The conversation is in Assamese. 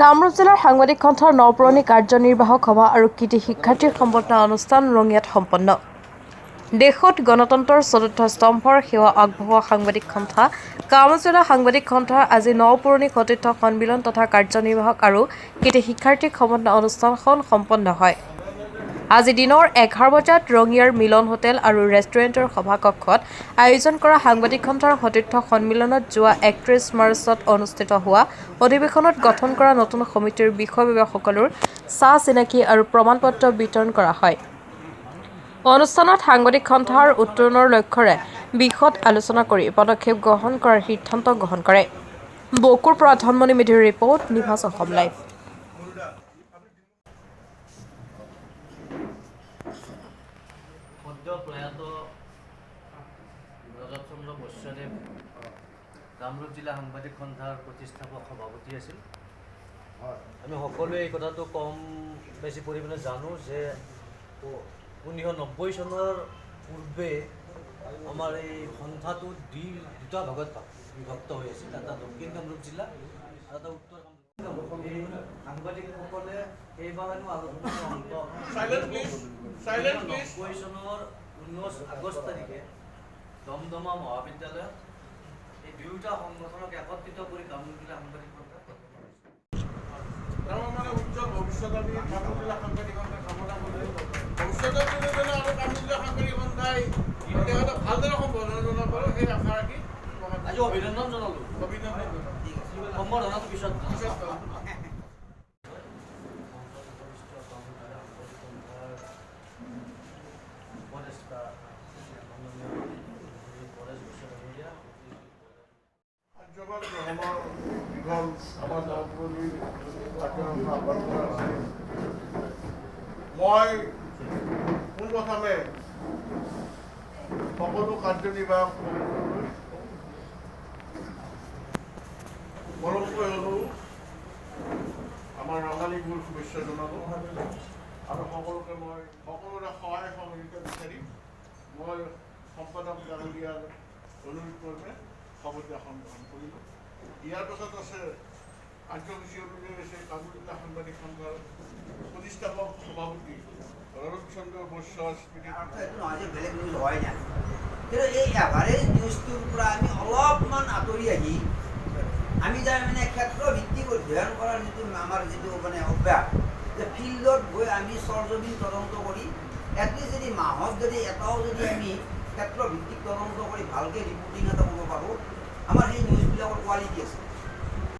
কামৰূপ জিলাৰ সাংবাদিক সন্থাৰ নপুৰণি কাৰ্যনিৰ্বাহক সভা আৰু কৃতি শিক্ষাৰ্থীৰ সম্বৰ্ধনা অনুষ্ঠান ৰঙিয়াত সম্পন্ন। দেশত গণতন্ত্ৰৰ চতুৰ্থ স্তম্ভৰ সেৱা আগবঢ়োৱা সাংবাদিক সন্থা কামৰূপ জিলা সাংবাদিক সন্থাৰ আজি নপুৰণি সতীৰ্থ সন্মিলন তথা কাৰ্যনিৰ্বাহক আৰু কৃতি শিক্ষাৰ্থীক সম্বৰ্ধনা অনুষ্ঠানখন সম্পন্ন হয়। আজি দিনৰ 11 বজাত ৰঙিয়াৰ মিলন হোটেল আৰু ৰেষ্টুৰেণ্টৰ সভাকক্ষত আয়োজন কৰা সাংবাদিক সন্থাৰ সতীৰ্থ সন্মিলনত যোৱা 31 মাৰ্চত অনুষ্ঠিত হোৱা অধিৱেশনত গঠন কৰা নতুন সমিতিৰ বিষয়ববীয়াসকলৰ চাহ-চিনাকি আৰু প্ৰমাণপত্ৰ বিতৰণ কৰা হয়। অনুষ্ঠানত সাংবাদিক সন্থাৰ উত্তৰণৰ লক্ষ্যৰে বিশদ আলোচনা কৰি পদক্ষেপ গ্ৰহণ কৰাৰ সিদ্ধান্ত গ্ৰহণ কৰে। বকুৰ পৰা ধনমণি মেধিৰ ৰিপৰ্ট, নিভাজ অসম লাইভ। সদ্য প্ৰয়াত ৰজত চন্দ্ৰ বৈশ্যদেৱ কামৰূপ জিলা সাংবাদিক সন্থাৰ প্ৰতিষ্ঠাপক সভাপতি আছিল। আমি সকলোৱে এই কথাটো কম বেছি পৰিমাণে জানো যে 1990 চনৰ পূৰ্বে আমাৰ এই সন্থাটো দুটা ভাগত বিভক্ত হৈ আছিল, এটা দক্ষিণ কামৰূপ জিলা আৰু এটা উত্তৰ কামৰূপ। এই সাংবাদিকসকলে এইবাৰ আলোচনা 1990 চনৰ 19 আগষ্ট তাৰিখে দমদমা মহাবিদ্যালয়ত এই দুয়োটা সংগঠনক একত্ৰিত কৰি কামৰূপ জিলা সাংবাদিক সন্থা উজ্জ্বল ভৱিষ্যত আমি কামৰূপ জিলা সাংবাদিক সন্থাই কামনা কৰিলোঁ। ভৱিষ্যতৰ দিনলৈ আৰু কামৰূপ জিলা সাংবাদিক সন্থাই তেখেতক ভালদৰে সম্বোধন জনাব পাৰোঁ সেই আশা ৰাখি আজি অভিনন্দন জনালোঁ। সম্বৰ্ধনাটো পিছত মই পোনপ্ৰথমে সকলো কাৰ্যনিৰ্বাহক মৰমকৈ হ'লেও আমাৰ ৰঙালীবোৰ শুভেচ্ছা জনালোঁ আৰু সকলোকে মই সকলোৰে সহায় সহযোগিতা বিচাৰিম। মই সম্পাদক ডাঙৰীয়াৰ অনুৰোধ ক্ৰমে সভাপতিখন গ্ৰহণ কৰিলোঁ। ইয়াৰ পাছত আছে কাৰ্যসূচী অনুযায়ী আছে কামৰূপ জিলা সাংবাদিক সন্থাৰ প্ৰতিষ্ঠাপক সভাপতি ৰজত চন্দ্ৰ বৈশ্য স্মৃতি। বেলেগ নিউজ হয় নাই, কিন্তু এই এভাৰেজ নিউজটোৰ পৰা আমি অলপমান আঁতৰি আহি আমি তাৰমানে ক্ষেত্ৰ ভিত্তিক অধ্যয়ন কৰাৰ যিটো আমাৰ যিটো মানে অভ্যাস, যে ফিল্ডত গৈ আমি চৰজমিন তদন্ত কৰি এটলিষ্ট যদি মাহত যদি এটাও যদি আমি ক্ষেত্ৰ ভিত্তিক তদন্ত কৰি ভালকৈ ৰিপৰ্টিং এটা কৰিব পাৰোঁ, আমাৰ সেই নিউজবিলাকৰ কোৱালিটি আছে।